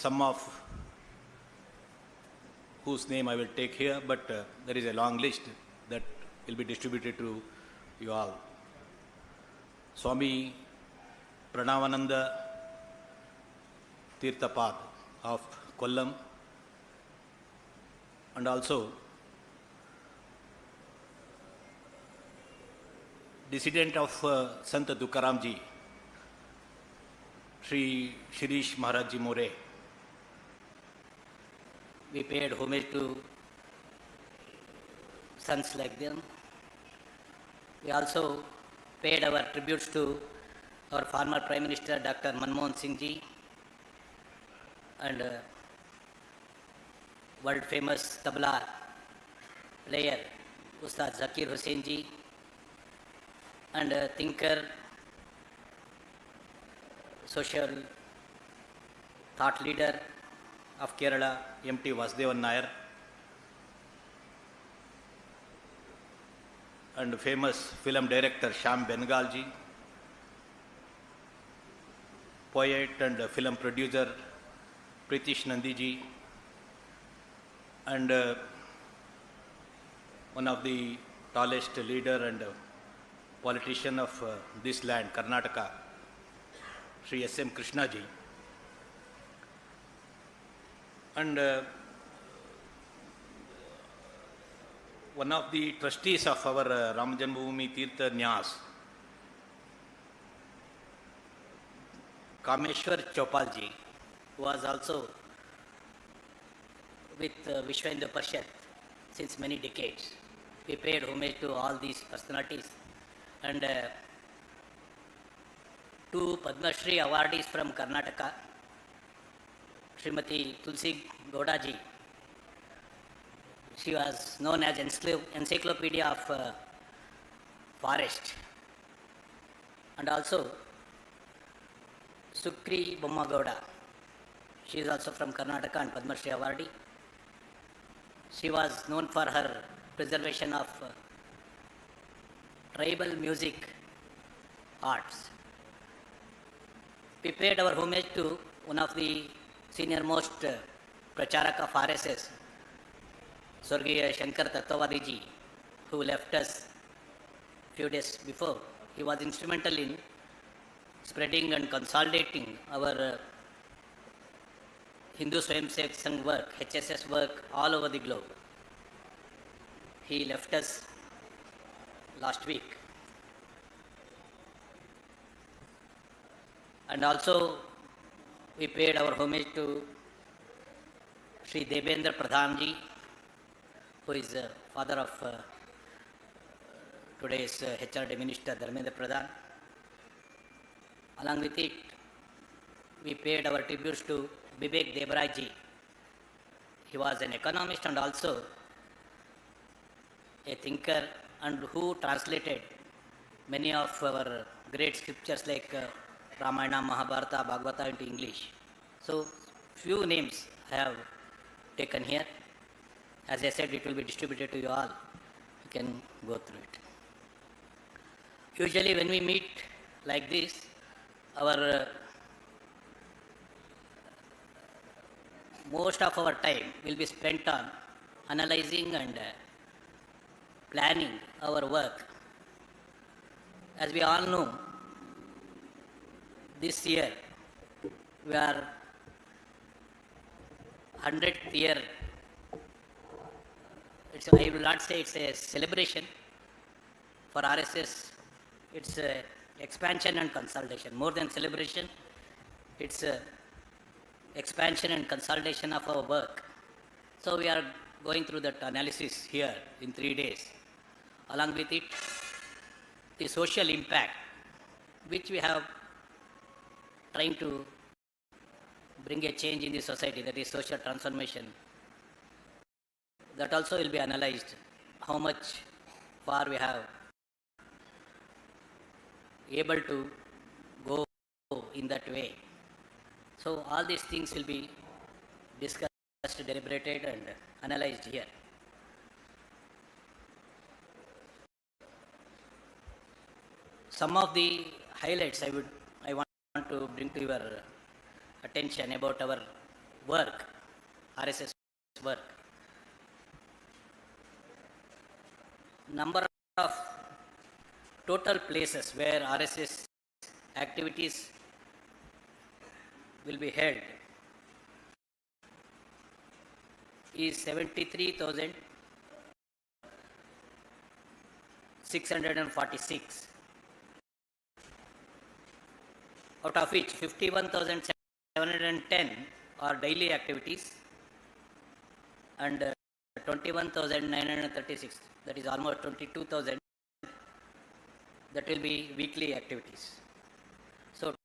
some of whose name I will take here, but there is a long list that will be distributed to you all. Swami Pranavananda Tirthapad of Kollam, and also dissident of Sant Tukaramji, Sri Shirish Maharajji More. We paid homage to sons like them. We also paid our tributes to our former Prime Minister Dr. Manmohan Singh ji and world famous tabla player Ustad Zakir Hussain ji and thinker, social thought leader of Kerala, M.T. Vasudevan Nair, and famous film director Shyam Bengal ji, poet and film producer Pritish Nandi ji, and one of the tallest leader and politician of this land, Karnataka, Sri S.M. Krishna ji, and one of the trustees of our Ram Janmabhoomi Tirtha Nyas, Kameshwar Chopal ji, who was also with Vishwa Hindu Parishad since many decades. We paid homage to all these personalities, and two Padma Shri awardees from Karnataka, Srimati Tulsi Gowda ji. She was known as Encyclopedia of Forest, and also Sukri Bomma Gowda. She is also from Karnataka and Padma Shri awardee. She was known for her preservation of tribal music arts. We paid our homage to one of the senior most Pracharaka of RSS, Swargiya Shankar Tattvavadi ji, who left us few days before. He was instrumental in spreading and consolidating our Hindu Swayamsevak Sangh work, HSS work all over the globe. He left us last week. And also we paid our homage to Sri Devendra Pradhan ji, who is the father of today's HRD Minister Dharmendra Pradhan. Along with it, we paid our tributes to Vivek Debraj ji. He was an economist and also a thinker, and who translated many of our great scriptures like Ramayana, Mahabharata, Bhagavata into English. So, few names I have taken here. As I said, it will be distributed to you all. You can go through it. Usually when we meet like this, our most of our time will be spent on analyzing and planning our work. As we all know, this year we are 100th year. I will not say it's a celebration. For RSS, it's expansion and consolidation. More than celebration, it's expansion and consolidation of our work. So we are going through that analysis here in 3 days. Along with it, the social impact, which we have trying to bring a change in the society, that is social transformation. That also will be analyzed, how much far we have able to go in that way. So all these things will be discussed, deliberated and analyzed here. Some of the highlights I want to bring to your attention about our work, RSS work. Number of total places where RSS activities will be held is 73,646, out of which 51,710 are daily activities and 21,936, that is almost 22,000, that will be weekly activities. So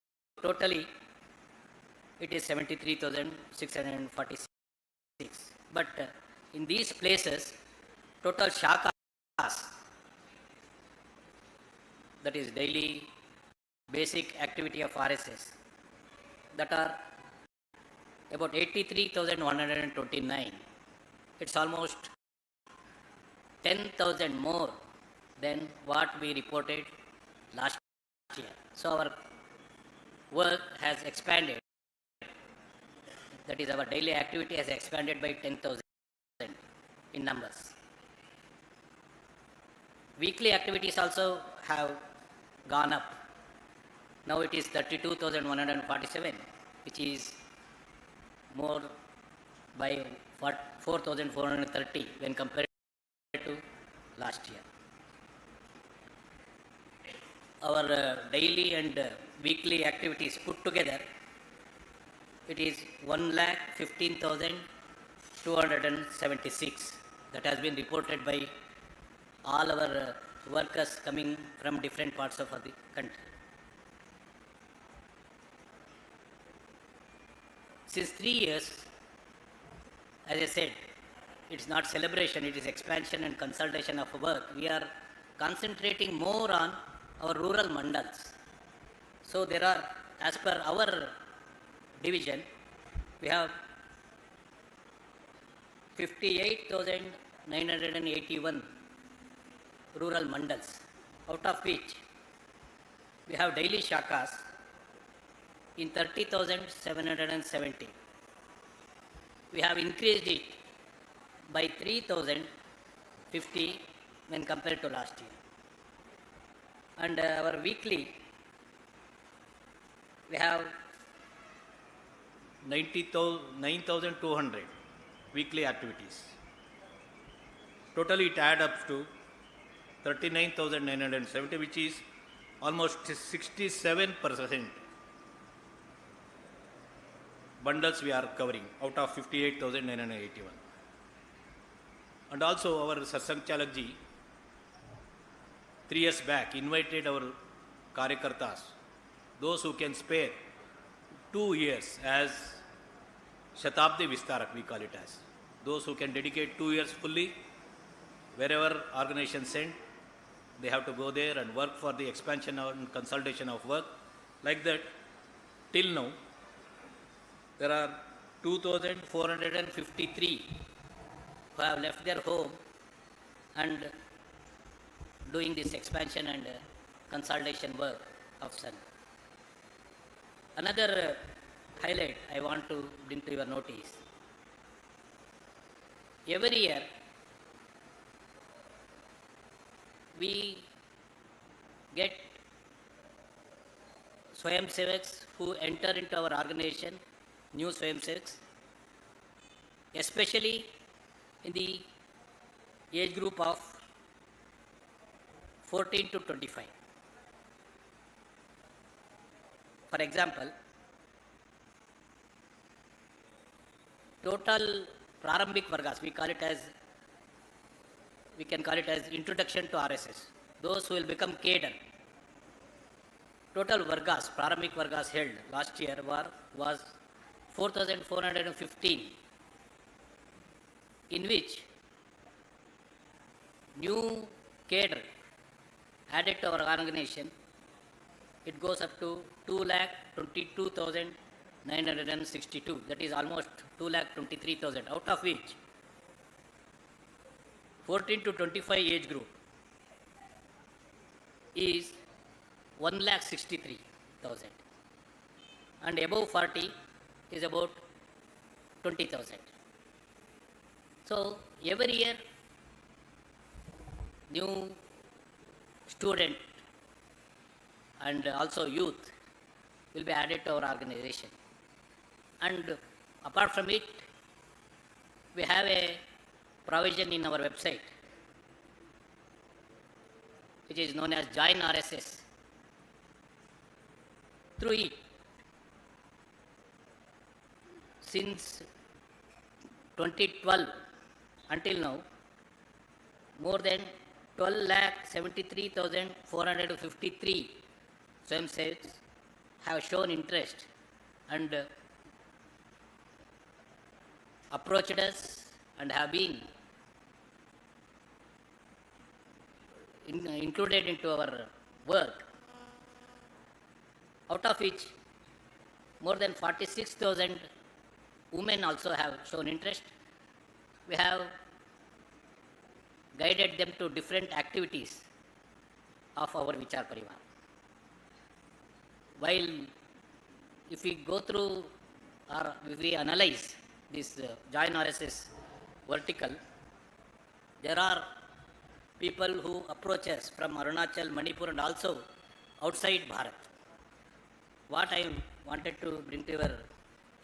totally it is 73,646. But in these places, total shakas, that is daily basic activity of RSS, that are about 83,129. It's almost 10,000 more than what we reported last year. So our work has expanded, that is our daily activity has expanded by 10,000 in numbers. Weekly activities also have gone up. Now it is 32,147, which is more by 4,430 when compared to last year. Our daily and weekly activities put together, it is 1,15,276 that has been reported by all our workers coming from different parts of the country. Since 3 years, as I said, it's not celebration, it is expansion and consolidation of work. We are concentrating more on our rural mandals. So there are, as per our division, we have 58,981 rural mandals, out of which we have daily shakas in 30,770. We have increased it by 3,050 when compared to last year. And our weekly, we have 9,200 weekly activities. Totally it adds up to 39,970, which is almost 67% bundles we are covering out of 58,981. And also our Satsang Chalakji 3 years back invited our Karyakartas, those who can spare 2 years as Shatabdi Vistarak, we call it as. Those who can dedicate 2 years fully, wherever organization sent, they have to go there and work for the expansion and consolidation of work. Like that, till now, there are 2,453 who have left their home and doing this expansion and consolidation work of Sun. Another highlight I want to bring to your notice. Every year, we get Swayamsevaks who enter into our organization, new Swayamsevaks, especially in the age group of 14 to 25. For example, total Prarambhik Vargas, we can call it as introduction to RSS. Those who will become cadre. Total Vargas, Prarambhik Vargas held last year was 4,415, in which new cadre added to our organization, it goes up to 2,22,962. That is almost 2,23,000, out of which 14 to 25 age group is 1,63,000, and above 40 is about 20,000. So every year, new student and also youth will be added to our organization. And apart from it, we have a provision in our website which is known as Join RSS. Through it, since 2012 until now, more than 12,73,453 swayamsevaks have shown interest and approached us and have been included into our work, out of which more than 46,000 women also have shown interest. We have guided them to different activities of our Vichar Parivar. While if we go through or if we analyze this Join RSS vertical, there are people who approach us from Arunachal, Manipur and also outside Bharat. What I wanted to bring to your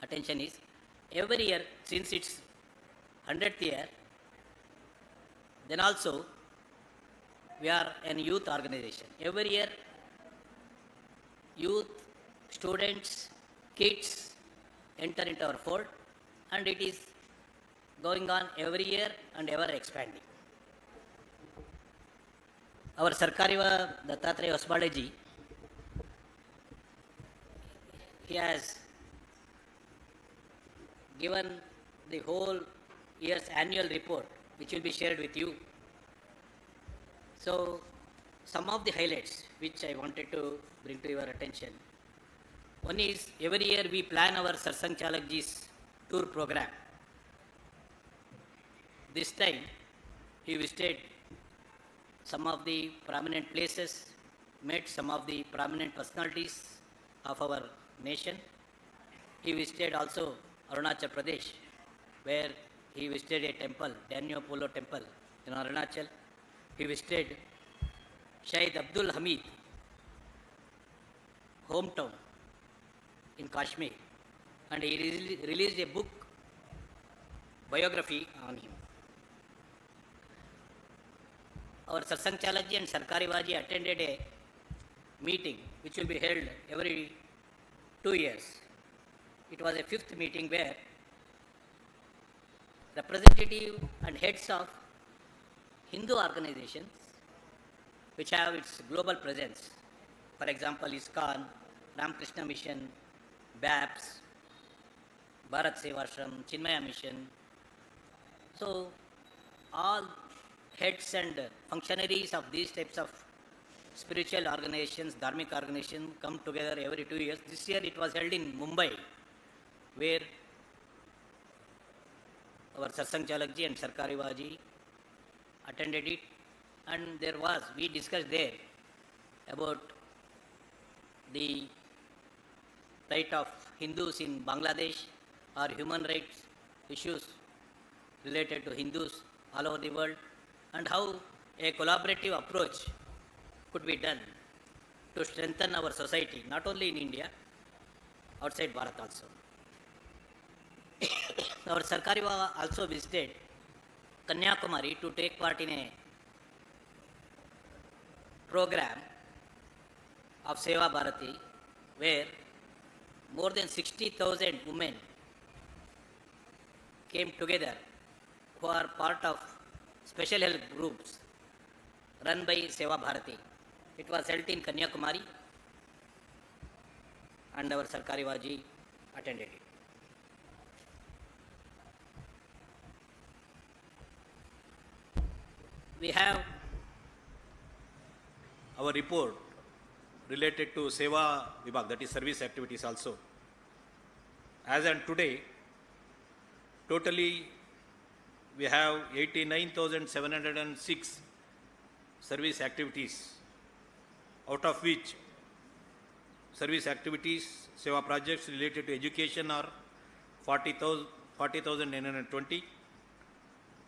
attention is, every year since its 100th year, then also we are an youth organization. Every year, youth, students, kids enter into our fold, and it is going on every year and ever expanding. Our Sarkariva Dattatreya Osbaleji, he has given the whole year's annual report, which will be shared with you. So, some of the highlights which I wanted to bring to your attention. One is, every year we plan our Sarsang Chalakji's tour program. This time, he visited some of the prominent places, met some of the prominent personalities of our nation. He visited also Arunachal Pradesh, where he visited a temple, Danyo Polo temple in Arunachal. He visited Shahid Abdul Hamid hometown in Kashmir, and he released a book, biography on him. Our Satsang Chalakji and Sarkari Vaji attended a meeting which will be held every 2 years. It was a 5th meeting where representative and heads of Hindu organizations which have its global presence, for example, ISKCON, Ramakrishna Mission, BAPS, Bharat Sevashram, Chinmaya Mission. So, all heads and functionaries of these types of spiritual organizations, dharmic organizations come together every 2 years. This year it was held in Mumbai, where our Satsang Chalakji and Sarkari Vaji attended it, and we discussed there about the right of Hindus in Bangladesh or human rights issues related to Hindus all over the world, and how a collaborative approach could be done to strengthen our society, not only in India, outside Bharat also. Our Sarkari Baba also visited Kanyakumari to take part in a program of Seva Bharati, where more than 60,000 women came together who are part of special help groups run by Seva Bharati. It was held in Kanyakumari, and our Sarkari Vaji attended it. We have our report related to Seva Vibhag, that is service activities also. As and today, totally we have 89,706 service activities, out of which service activities, Seva projects related to education are 40,920,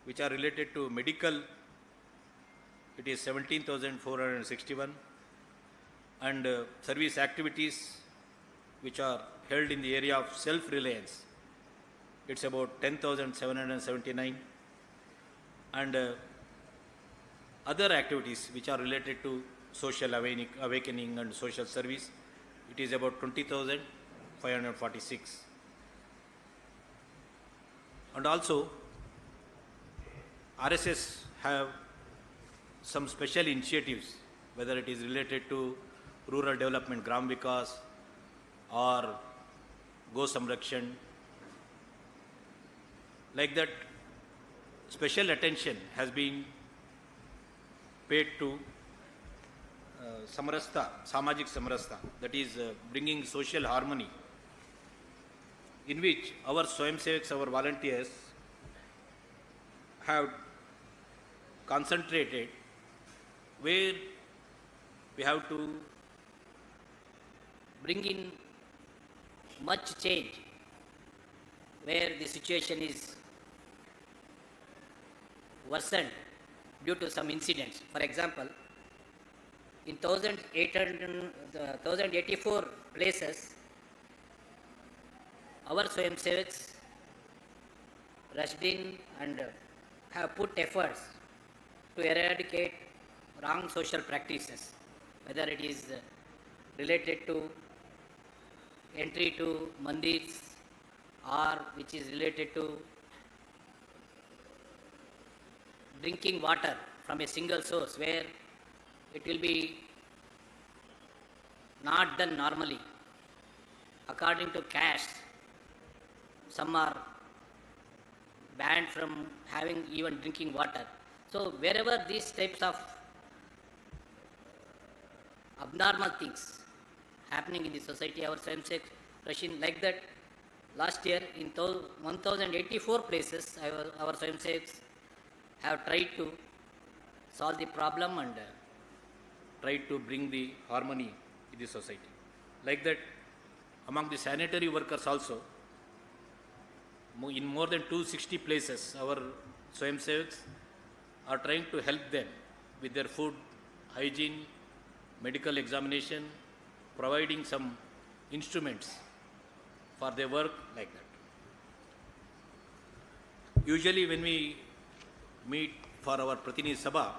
which are related to medical, it is 17,461, and service activities which are held in the area of self-reliance, it's about 10,779, and other activities which are related to social awakening and social service, it is about 20,546. And also, RSS have some special initiatives, whether it is related to rural development, Gram Vikas, or Go Samrakshan. Like that, special attention has been paid to Samarasta, Samajik Samarasta, that is bringing social harmony, in which our Swayamsevaks, our volunteers have concentrated where we have to bring in much change where the situation is worsened due to some incidents. For example, in 1084 places, our Swayamsevaks rushed in and have put efforts to eradicate wrong social practices, whether it is related to entry to mandirs or which is related to drinking water from a single source where it will be not done normally. According to caste, some are banned from having even drinking water. So wherever these types of abnormal things happening in the society, our Swayamsevak Russian, like that, last year in 1084 places, our Swayamsevaks have tried to solve the problem and tried to bring the harmony in the society. Like that, among the sanitary workers also, in more than 260 places, our Swayamsevaks are trying to help them with their food, hygiene, medical examination, providing some instruments for their work, like that. Usually when we meet for our Pratinidhi Sabha,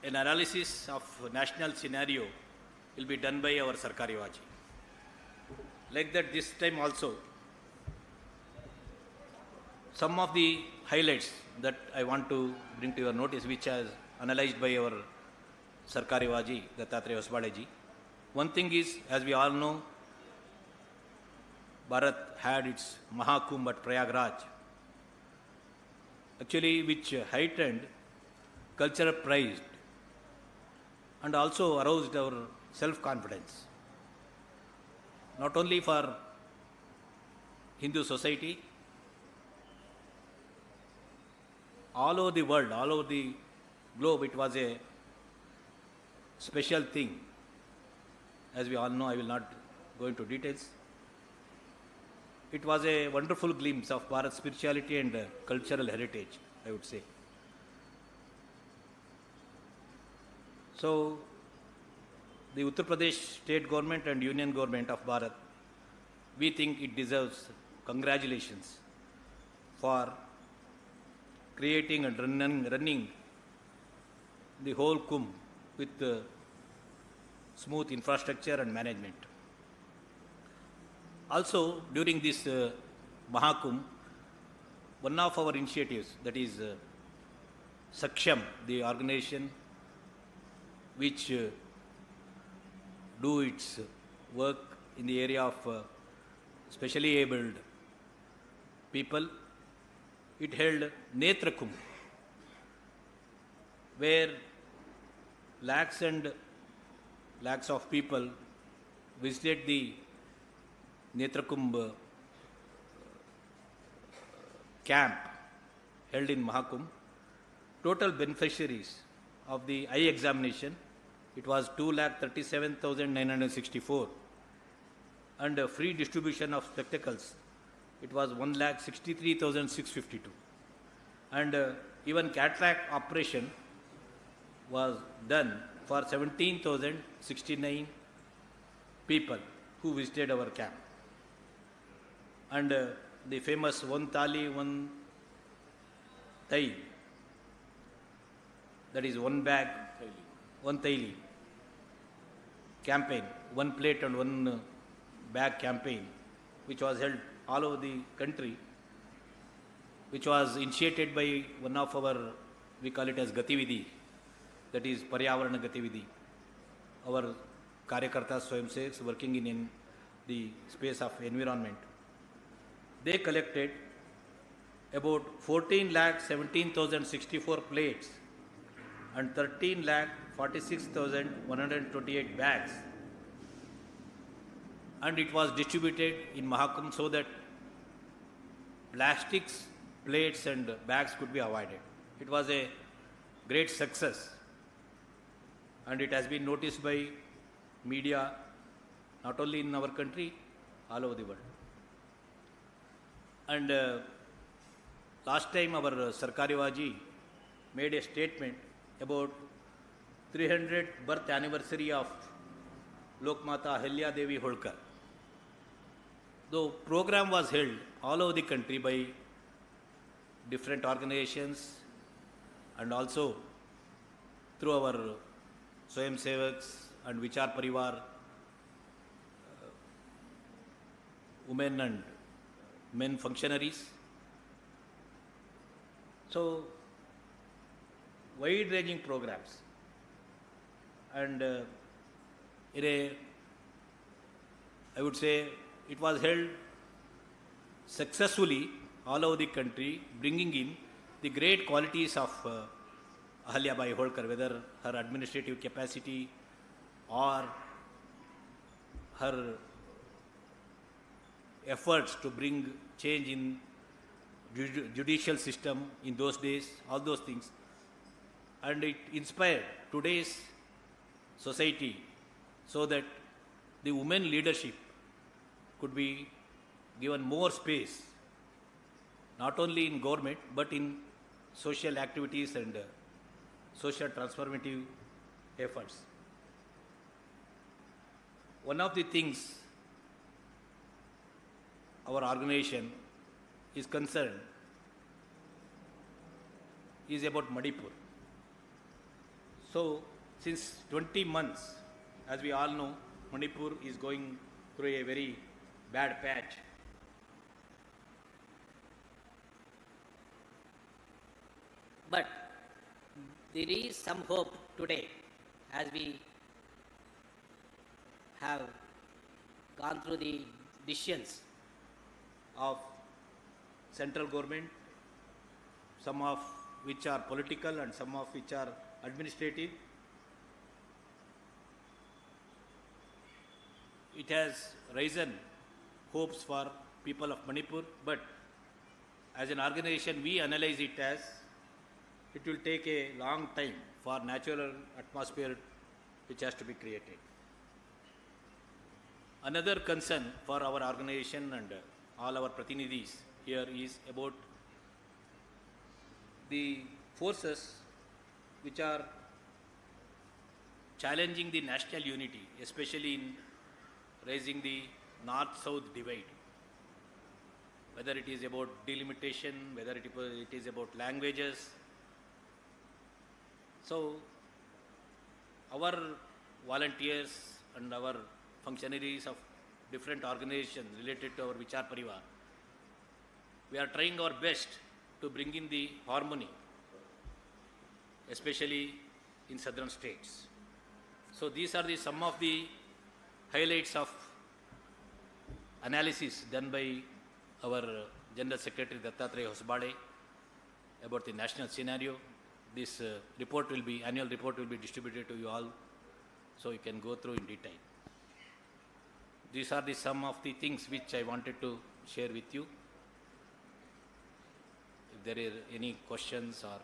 an analysis of national scenario will be done by our Sarkari Vaji. Like that, this time also, some of the highlights that I want to bring to your notice, which is analyzed by our Sarkari Vaji, Dattatreya Hosbaleji. One thing is, as we all know, Bharat had its Mahakumbh at Prayagraj, actually which heightened cultural pride and also aroused our self-confidence, not only for Hindu society, all over the world, all over the globe, it was a special thing. As we all know, I will not go into details. It was a wonderful glimpse of Bharat's spirituality and cultural heritage, I would say. So, the Uttar Pradesh state government and union government of Bharat, we think it deserves congratulations for creating and running the whole Kumbh with smooth infrastructure and management. Also, during this Mahakumbh, one of our initiatives, that is Saksham, the organization which do its work in the area of specially abled people, it held Netra Kumbh, where lakhs and lakhs of people visited the Netra Kumbh camp held in Mahakumbh. Total beneficiaries of the eye examination, it was 2,37,964, and free distribution of spectacles, it was 1,63,652. And even cataract operation was done for 17,069 people who visited our camp. And the famous one thali, one thai, that is one bag, one thaili campaign, one plate and one bag campaign, which was held all over the country, which was initiated by one of our, we call it as Gatividhi, that is Paryavarana Gatividhi. Our Karyakartas Swayamsevaks working in the space of environment. They collected about 14,17,064 plates and 13,46,128 bags, and it was distributed in Mahakam so that plastics, plates and bags could be avoided. It was a great success, and it has been noticed by media not only in our country, all over the world. And last time our Sarkari Waji made a statement about 300th birth anniversary of Lokmata Ahilya Devi Holkar. The program was held all over the country by different organizations and also through our Swayam Sevaks and Vichar Parivar, women and men functionaries. So, wide-ranging programs, and I would say it was held successfully all over the country, bringing in the great qualities of Ahalya Bai Holkar, whether her administrative capacity or her efforts to bring change in judicial system in those days, all those things. And it inspired today's society so that the women leadership could be given more space, not only in government but in social activities and social transformative efforts. One of the things our organization is concerned is about Manipur. So, since 20 months, as we all know, Manipur is going through a very bad patch. But there is some hope today as we have gone through the decisions Of central government, some of which are political and some of which are administrative. It has risen hopes for people of Manipur, but as an organization we analyze it as it will take a long time for natural atmosphere which has to be created. Another concern for our organization and all our Pratinidhis here is about the forces which are challenging the national unity, especially in raising the north-south divide. Whether it is about delimitation, whether it is about languages. So, our volunteers and our functionaries of different organizations related to our Vichar Parivar, we are trying our best to bring in the harmony, especially in southern states. So these are some of the highlights of analysis done by our General Secretary Dattatreya Hosbade about the national scenario. This annual report will be distributed to you all, so you can go through in detail. These are some of the things which I wanted to share with you. If there are any questions or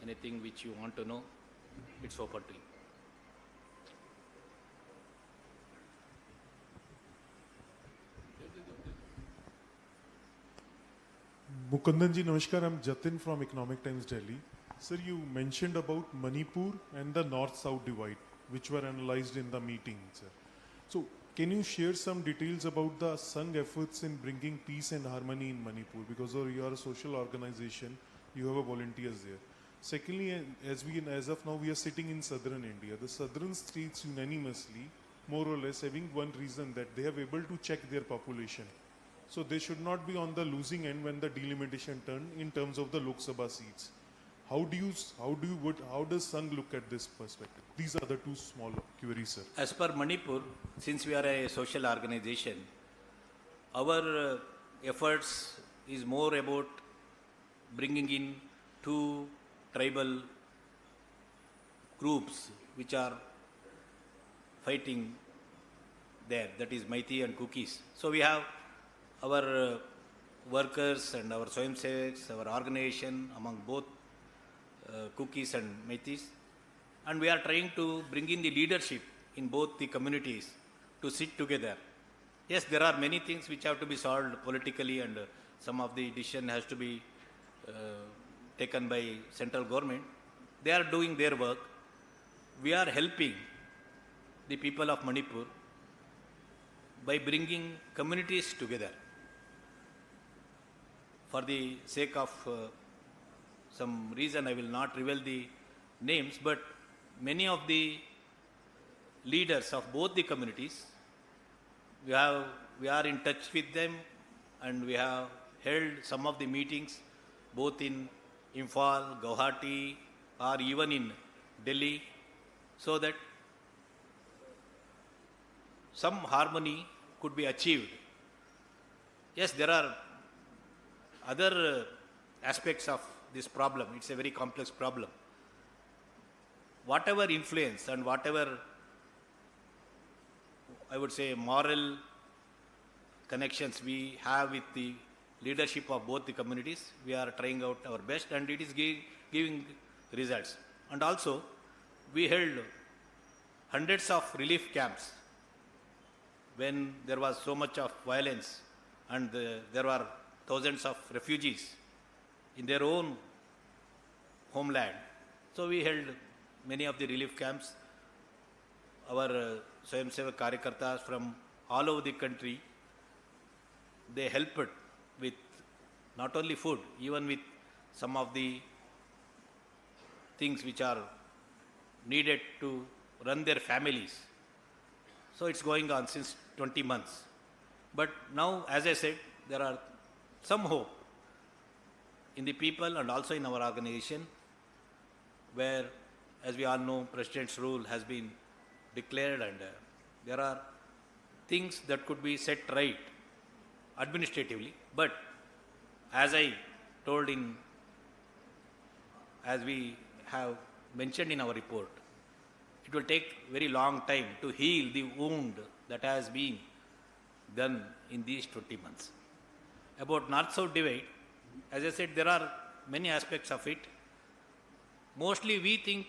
anything which you want to know, it's open to you. Mukundanji, Namaskar. I'm Jatin from Economic Times, Delhi. Sir, you mentioned about Manipur and the North-South divide, which were analyzed in the meeting, sir. So, can you share some details about the Sangh efforts in bringing peace and harmony in Manipur? Because you are a social organization, you have a volunteers there. Secondly, as of now, we are sitting in southern India. The southern states unanimously, more or less, having one reason that they have able to check their population. So they should not be on the losing end when the delimitation turn in terms of the Lok Sabha seats. How does Sangh look at this perspective? These are the two small queries, sir. As per Manipur, since we are a social organization, our efforts is more about bringing in two tribal groups which are fighting there, that is Meitei and Kukis. So we have our workers and our Swayam Sevaks, our organization among both Kukis and Meiteis, and we are trying to bring in the leadership in both the communities to sit together. Yes, there are many things which have to be solved politically, and some of the decision has to be taken by central government. They are doing their work. We are helping the people of Manipur by bringing communities together. For the sake of some reason, I will not reveal the names, but many of the leaders of both the communities, we are in touch with them, and we have held some of the meetings both in Imphal, Guwahati, or even in Delhi, so that some harmony could be achieved. Yes, there are other aspects of this problem. It's a very complex problem. Whatever influence and whatever, I would say, moral connections we have with the leadership of both the communities, we are trying out our best, and it is giving results. And also, we held hundreds of relief camps when there was so much of violence, and there were thousands of refugees in their own homeland. So we held many of the relief camps. Our Swayam Sevak Karyakartas from all over the country, they helped with not only food, even with some of the things which are needed to run their families. So it's going on since 20 months. But now, as I said, there are some hope in the people and also in our organization, where, as we all know, President's rule has been declared, and there are things that could be set right administratively. But as I told as we have mentioned in our report, it will take very long time to heal the wound that has been done in these 20 months. About North-South divide, as I said, there are many aspects of it. Mostly we think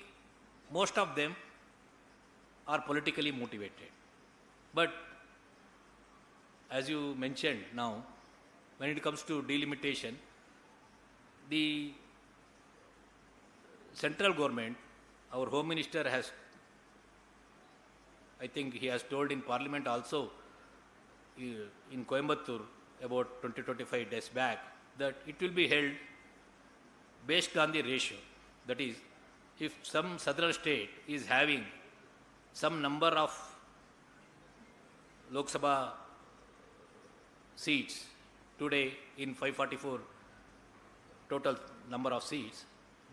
most of them are politically motivated. But as you mentioned now, when it comes to delimitation, the central government, our Home Minister has, I think he has told in Parliament also, in Coimbatore about 20-25 days back, that it will be held based on the ratio. That is, if some southern state is having some number of Lok Sabha seats today in 544 total number of seats,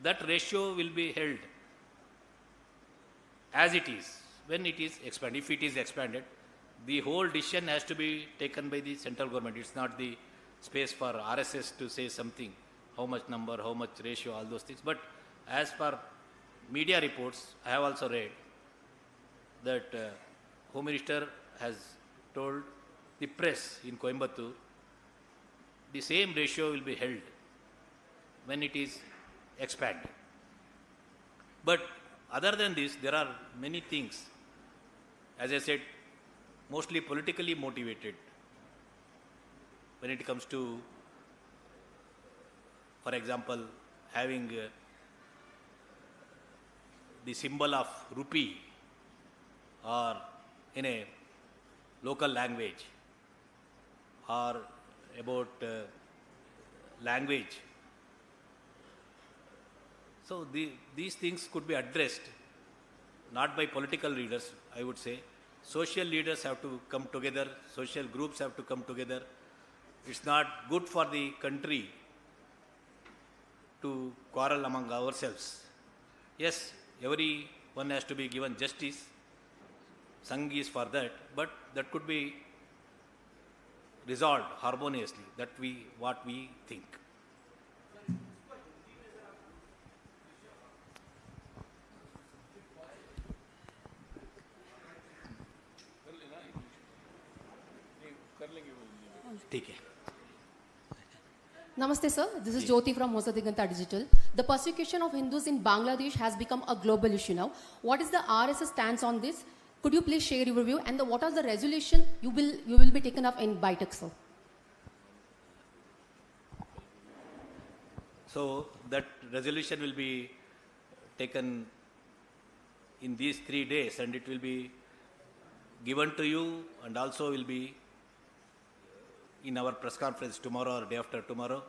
that ratio will be held as it is when it is expanded. If it is expanded, the whole decision has to be taken by the central government. It's not the space for RSS to say something, how much number, how much ratio, all those things. But as per media reports, I have also read that Home Minister has told the press in Coimbatore, the same ratio will be held when it is expanded. But other than this, there are many things, as I said, mostly politically motivated when it comes to for example, having the symbol of rupee or in a local language, or about language. So these things could be addressed not by political leaders, I would say. Social leaders have to come together, social groups have to come together. It's not good for the country to quarrel among ourselves. Yes, everyone has to be given justice. Sangh is for that, but that could be resolved harmoniously. What we think. ठीक है. Namaste, sir. This is Jyoti from Hosadiganta Digital. The persecution of Hindus in Bangladesh has become a global issue now. What is the RSS stance on this? Could you please share your view? And what are the resolution you will be taken up in BITEC, sir? So that resolution will be taken in these 3 days, and it will be given to you, and also will be in our press conference tomorrow or day after tomorrow.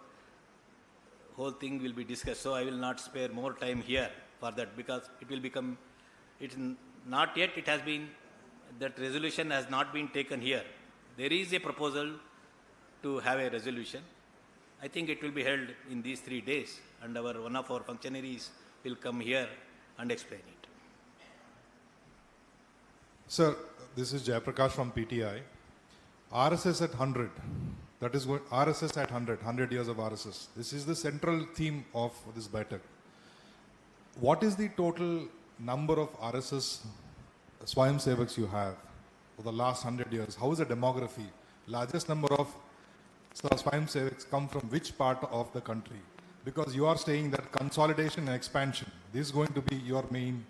Whole thing will be discussed. So I will not spare more time here for that, because it will become, it's not yet, it has been, that resolution has not been taken here. There is a proposal to have a resolution. I think it will be held in these 3 days, and one of our functionaries will come here and explain it. Sir, this is Jayaprakash from PTI. RSS at 100, that is what RSS at 100 years of RSS. This is the central theme of this BITEC. What is the total number of RSS Swayamsevaks you have for the last 100 years? How is the demography? Largest number of Swayamsevaks come from which part of the country? Because you are saying that consolidation and expansion, this is going to be your main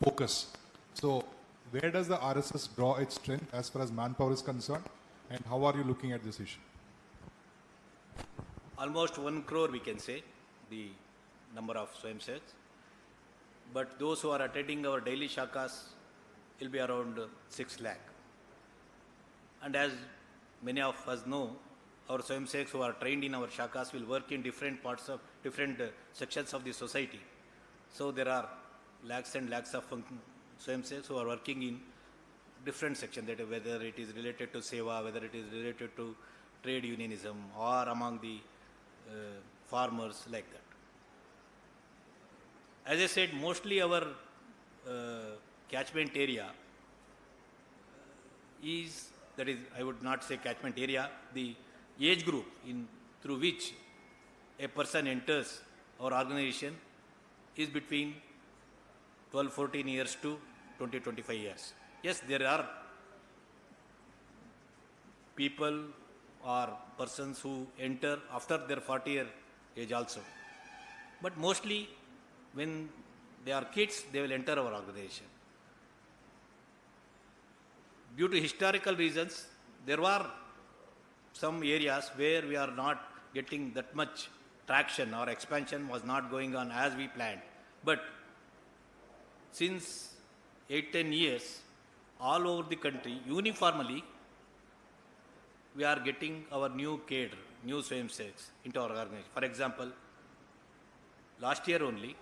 focus. So where does the RSS draw its strength as far as manpower is concerned? And how are you looking at this issue? Almost 1 crore, we can say, the number of Swayamsevaks. But those who are attending our daily shakas will be around 6 lakh. And as many of us know, our Swayamsevaks who are trained in our shakas will work in different parts of, different sections of the society. So there are lakhs and lakhs of Swayamsevaks who are working in different sections, that whether it is related to seva, whether it is related to trade unionism, or among the farmers, like that. As I said, mostly our catchment area is, that is, I would not say catchment area, the age group through which a person enters our organization is between 12-14 years to 20-25 years. Yes, there are people or persons who enter after their 40-year age also. But mostly when they are kids, they will enter our organization. Due to historical reasons, there were some areas where we are not getting that much traction, or expansion was not going on as we planned. But since 8-10 years, all over the country, uniformly, we are getting our new cadre, new Swayamsevaks into our organization. For example, last year only,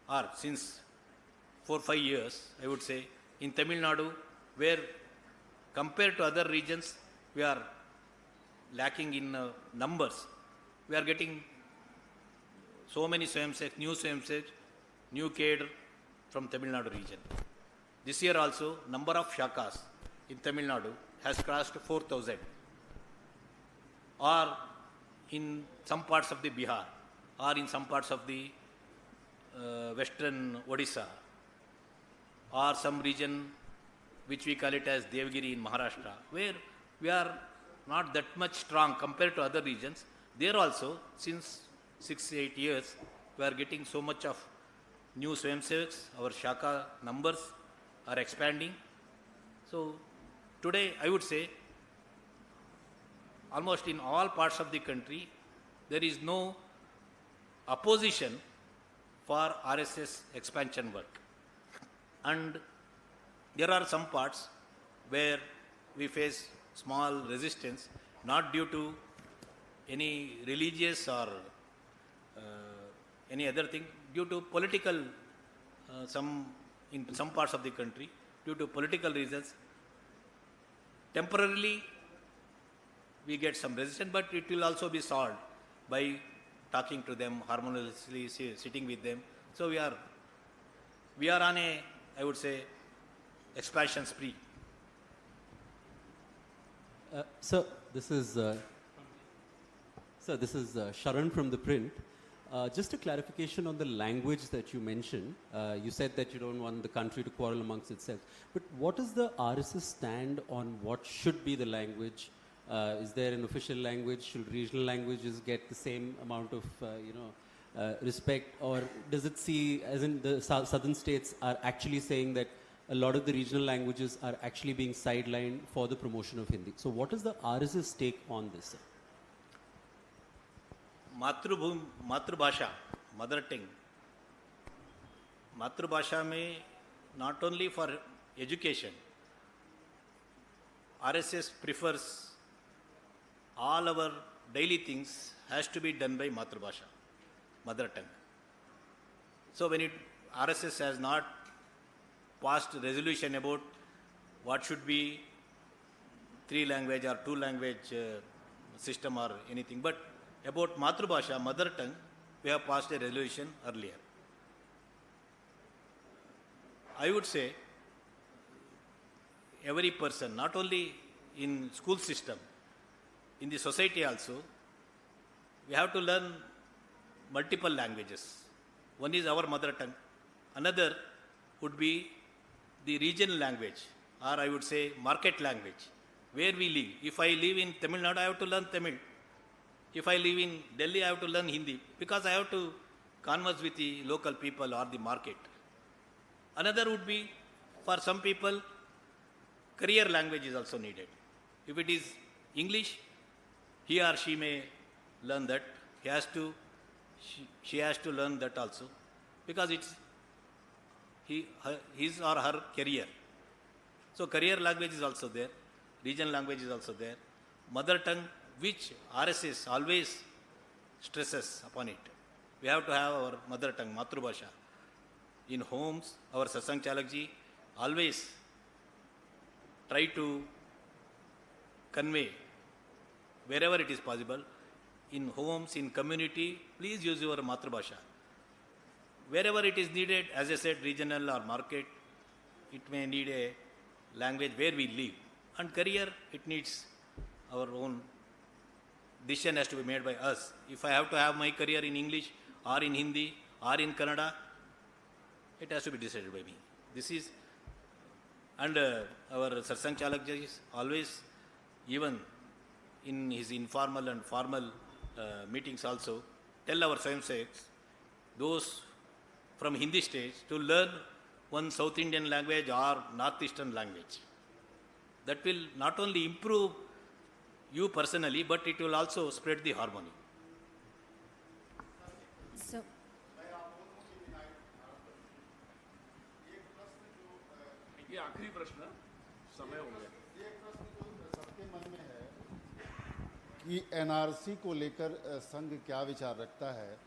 or since 4-5 years, I would say, in Tamil Nadu, where compared to other regions, we are lacking in numbers, we are getting so many Swayamsevaks, new cadre from Tamil Nadu region. This year also, number of shakas in Tamil Nadu has crossed 4,000. Or in some parts of the Bihar, or in some parts of the western Odisha, or some region which we call it as Devgiri in Maharashtra, where we are not that much strong compared to other regions. There also, since 6-8 years, we are getting so much of new Swayamsevaks. Our shaka numbers are expanding. So today, I would say, almost in all parts of the country, there is no opposition for RSS expansion work. And there are some parts where we face small resistance, not due to any religious or any other thing, due to political, in some parts of the country, due to political reasons. Temporarily, we get some resistance, but it will also be solved by talking to them, harmoniously sitting with them. So we are on a, I would say, expansion spree. Sir, this is Sharan from the print. Just a clarification on the language that you mentioned. You said that you don't want the country to quarrel amongst itself. But what is the RSS stand on what should be the language? Is there an official language? Should regional languages get the same amount of respect? Or does it see, as in the southern states are actually saying that a lot of the regional languages are actually being sidelined for the promotion of Hindi? So what is the RSS take on this, sir? मातृभाषा, mother tongue, मातृभाषा में not only for education, RSS prefers all our daily things has to be done by matrubhasha, mother tongue. So when RSS has not passed resolution about what should be 3 language or 2 language system or anything, but about matrubhasha, mother tongue, we have passed a resolution earlier. I would say every person, not only in school system, in the society also, we have to learn multiple languages. One is our mother tongue. Another would be the regional language, or I would say market language, where we live. If I live in Tamil Nadu, I have to learn Tamil. If I live in Delhi, I have to learn Hindi, because I have to converse with the local people or the market. Another would be, for some people, career language is also needed. If it is English, he or she may learn that. She has to learn that also, because it's his or her career. So career language is also there, regional language is also there. Mother tongue, which RSS always stresses upon it. We have to have our mother tongue, Matrubhasha. In homes, our Satsang Chalakji always try to convey wherever it is possible. In homes, in community, please use your Matrubhasha. Wherever it is needed, as I said, regional or market, it may need a language where we live. And career, it needs our own decision has to be made by us. If I have to have my career in English or in Hindi or in Kannada, it has to be decided by me. This is, and our Satsang Chalakji is always, even in his informal and formal meetings also, tell our Swayamsevaks, those from Hindi states, to learn one South Indian language or Northeastern language. That will not only improve you personally, but it will also spread the harmony. So, ये आखिरी प्रश्न समय हो गया। ये प्रश्न जो सबके मन में है कि एनआरसी को लेकर संघ क्या विचार रखता है।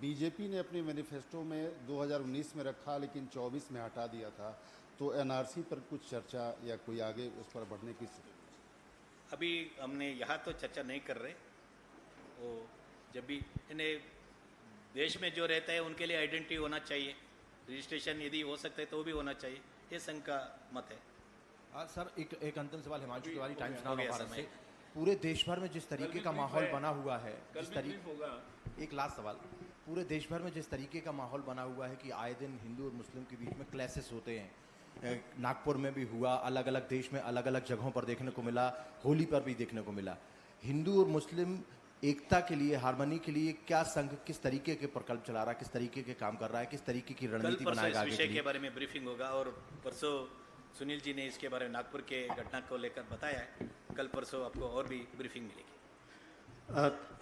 बीजेपी ने अपने मैनिफेस्टो में 2019 में रखा, लेकिन 24 में हटा दिया था। तो एनआरसी पर कुछ चर्चा या कोई आगे उस पर बढ़ने की, अभी हमने यहाँ तो चर्चा नहीं कर रहे। वो जब भी इन्हें देश में जो रहता है उनके लिए आइडेंटिटी होना चाहिए, रजिस्ट्रेशन यदि हो सकता है तो भी होना चाहिए, ये संघ का मत है। सर एक अंतिम सवाल हिमांशु तिवारी, टाइम्स हो नाउ गया भारत समय। से। पूरे देश भर में जिस तरीके का माहौल बना हुआ है, जिस तरीके, होगा। एक लास्ट सवाल, पूरे देश भर में जिस तरीके का माहौल बना हुआ है कि आए दिन हिंदू और मुस्लिम के बीच में क्लैशेस होते हैं, नागपुर में भी हुआ, अलग अलग देश में अलग अलग जगहों पर देखने को मिला, होली पर भी देखने को मिला। हिंदू और मुस्लिम एकता के लिए, हार्मनी के लिए क्या संघ किस तरीके के प्रकल्प चला रहा है, किस तरीके के काम कर रहा है, किस तरीके की रणनीति बनाएगा आगे इस के विषय के लिए? बारे में ब्रीफिंग होगा, और परसों सुनील जी ने इसके बारे में नागपुर के घटना को लेकर बताया है। कल परसों आपको और भी ब्रीफिंग मिलेगी।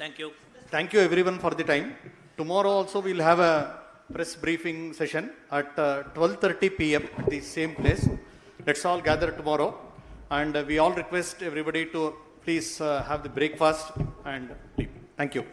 Thank you Thank you everyone for the time. tomorrow also we'll have a press briefing session at 12:30 p.m. at the same place. Let's all gather tomorrow, and we all request everybody to please have the breakfast and leave. Thank you.